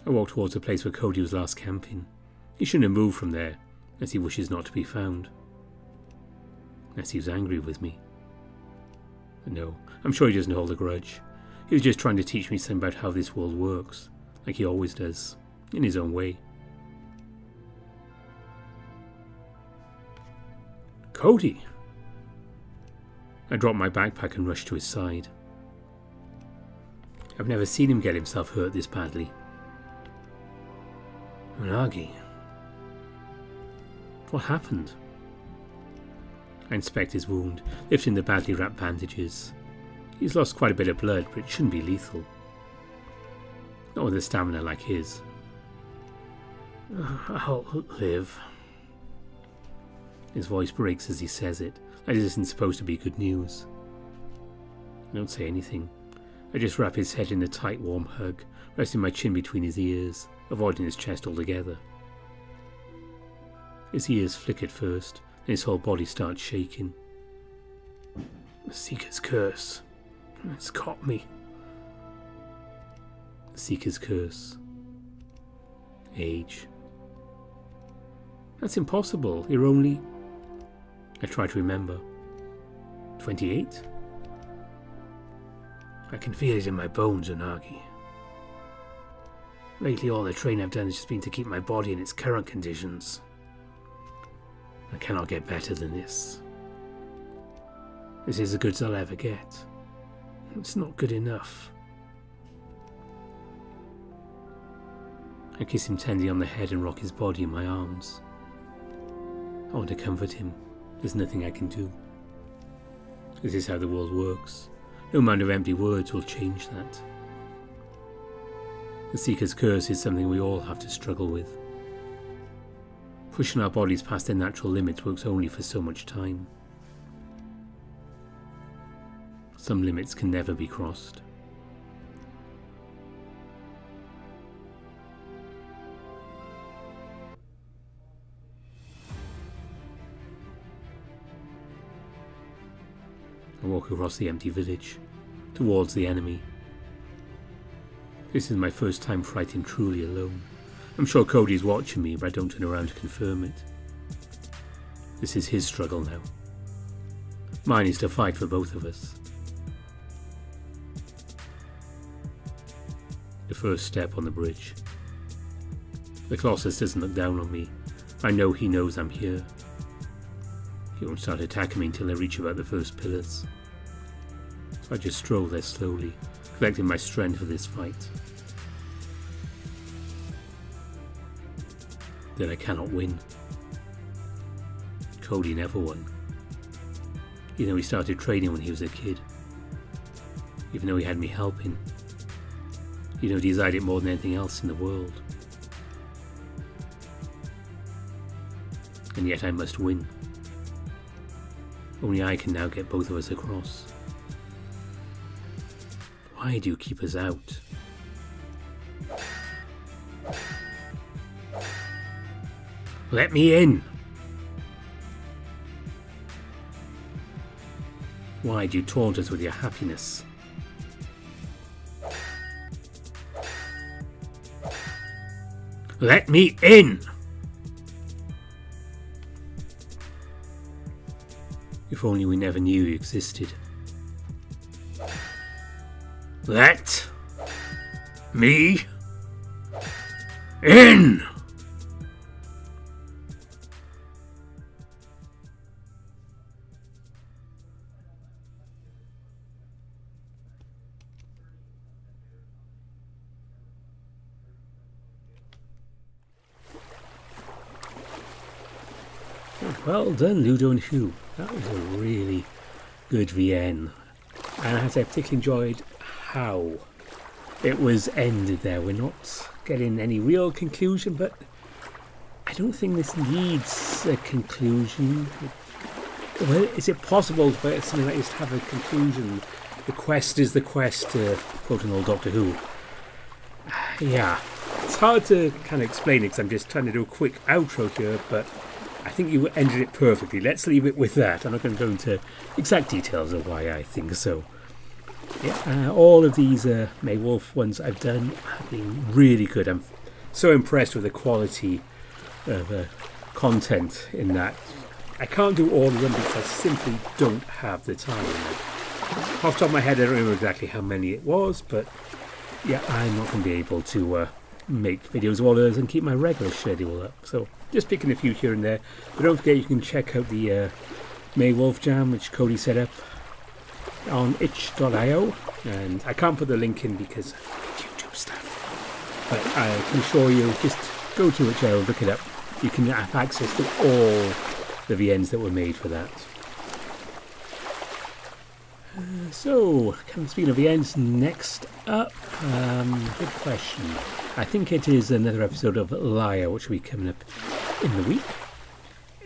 I walk towards the place where Cody was last camping. He shouldn't have moved from there, as he wishes not to be found. Unless he was angry with me. But no, I'm sure he doesn't hold a grudge. He was just trying to teach me something about how this world works, like he always does, in his own way. Cody! I dropped my backpack and rushed to his side. I've never seen him get himself hurt this badly. Unagi. What happened? I inspect his wound, lifting the badly wrapped bandages. He's lost quite a bit of blood, but it shouldn't be lethal. Not with a stamina like his. I'll live. His voice breaks as he says it, like this isn't supposed to be good news. I don't say anything. I just wrap his head in a tight, warm hug, resting my chin between his ears, avoiding his chest altogether. His ears flick at first, and his whole body starts shaking. The Seeker's Curse. It's caught me. The Seeker's Curse. Age. That's impossible. You're only... I try to remember. 28? I can feel it in my bones, Unagi. Lately all the training I've done has just been to keep my body in its current conditions. I cannot get better than this. This is as good as I'll ever get. It's not good enough. I kiss him tenderly on the head and rock his body in my arms. I want to comfort him. There's nothing I can do. This is how the world works. No amount of empty words will change that. The Seeker's Curse is something we all have to struggle with. Pushing our bodies past their natural limits works only for so much time. Some limits can never be crossed. and walk across the empty village, towards the enemy. This is my first time fighting truly alone. I'm sure Cody's watching me, but I don't turn around to confirm it. This is his struggle now. Mine is to fight for both of us. The first step on the bridge. The Colossus doesn't look down on me. I know he knows I'm here. He won't start attacking me until I reach about the first pillars. So I just stroll there slowly, collecting my strength for this fight. Then I cannot win. Cody never won. Even though he started training when he was a kid. Even though he had me helping. Even though he desired it more than anything else in the world. And yet I must win. Only I can now get both of us across. Why do you keep us out? Let me in! Why do you taunt us with your happiness? Let me in! If only we never knew you existed. Let me in! Well done, Loudo and Hugh. That was a really good VN. And I have to say, I particularly enjoyed how it was ended there. We're not getting any real conclusion, but I don't think this needs a conclusion. Well, is it possible for something like this to have a conclusion? The quest is the quest, to quote an old Doctor Who. Yeah, it's hard to kind of explain it because I'm just trying to do a quick outro here, but I think you ended it perfectly. Let's leave it with that. I'm not going to go into exact details of why I think so. Yeah, all of these May Wolf ones I've done have been really good. I'm so impressed with the quality of content in that. I can't do all of them because I simply don't have the time. Off the top of my head, I don't remember exactly how many it was, but yeah, I'm not going to be able to make videos of all those and keep my regular schedule up. So just picking a few here and there. But don't forget, you can check out the May Wolf Jam, which Cody set up on itch.io, and I can't put the link in because YouTube stuff, but I can assure you, just go to itch.io, look it up. You can have access to all the VNs that were made for that. So, speaking of VNs, next up, good question. I think it is another episode of Liar, which will be coming up in the week.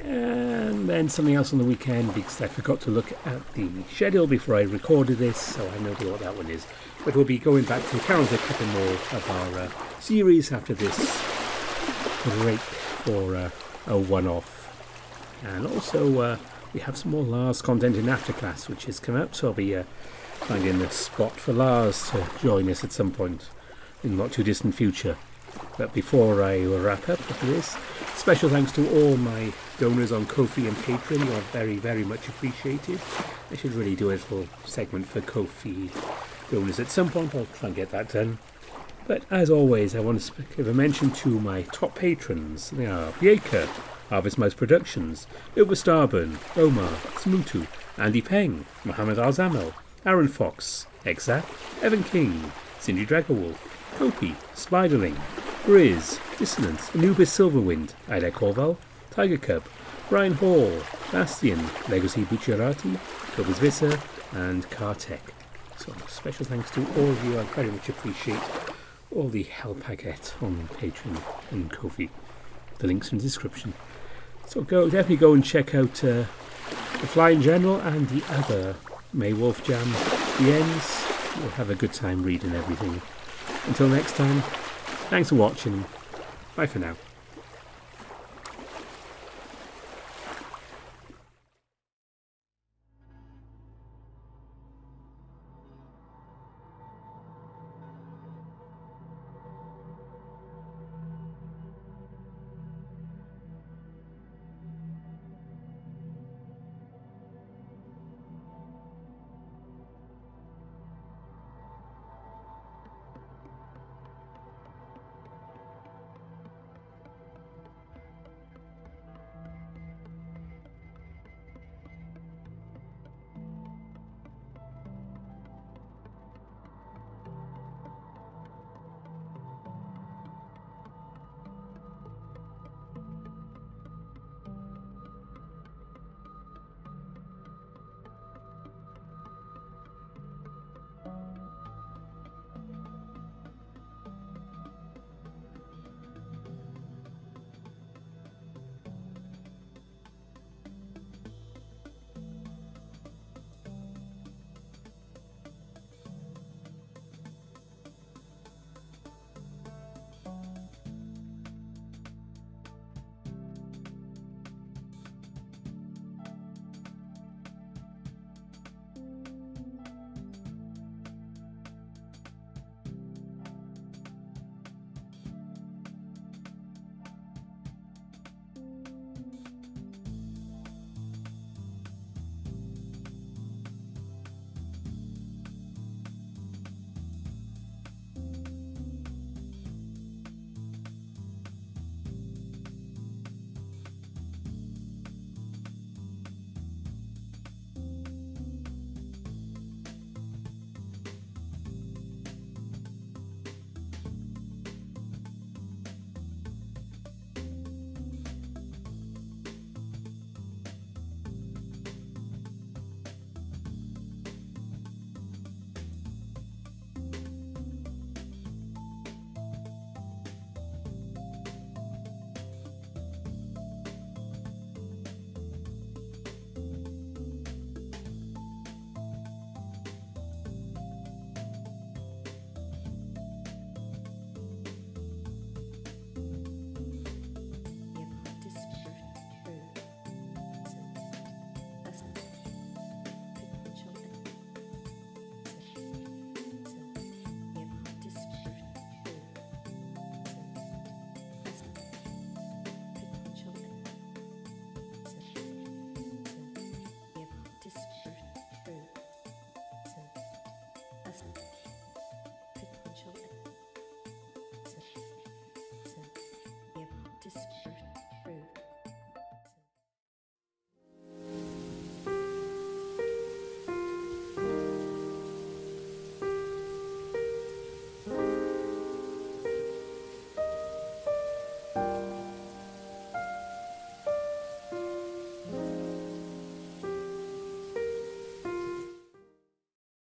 And then something else on the weekend, because I forgot to look at the schedule before I recorded this, so I have no idea what that one is. But we'll be going back to Carol's a couple more of our series after this break for a one-off. And also, we have some more Lars content in Afterclass, which has come out, so I'll be finding a spot for Lars to join us at some point in the not too distant future. But before I wrap up with this, special thanks to all my donors on Ko-fi and Patreon. You are very, very much appreciated. I should really do a little segment for Ko-fi donors at some point. I'll try and get that done. But as always, I want to give a mention to my top patrons. They are Bieka, Harvest Mouse Productions, Ilva Starburn, Omar, Smutu, Andy Peng, Mohammed Alzamel, Aaron Fox, Exa, Evan King, Cindy Dragowolf, Kopi, Spiderling, Riz, Dissonance, Anubis Silverwind, Ida Corval, Tiger Cub, Brian Hall, Bastian, Legacy Bucciarati, Tobis Visser, and Kartek. So special thanks to all of you. I very much appreciate all the help I get on Patreon and Ko-fi. The links in the description. So definitely go and check out The Fly in general and the other May Wolf Jam VNs. We'll have a good time reading everything. Until next time, thanks for watching. Bye for now.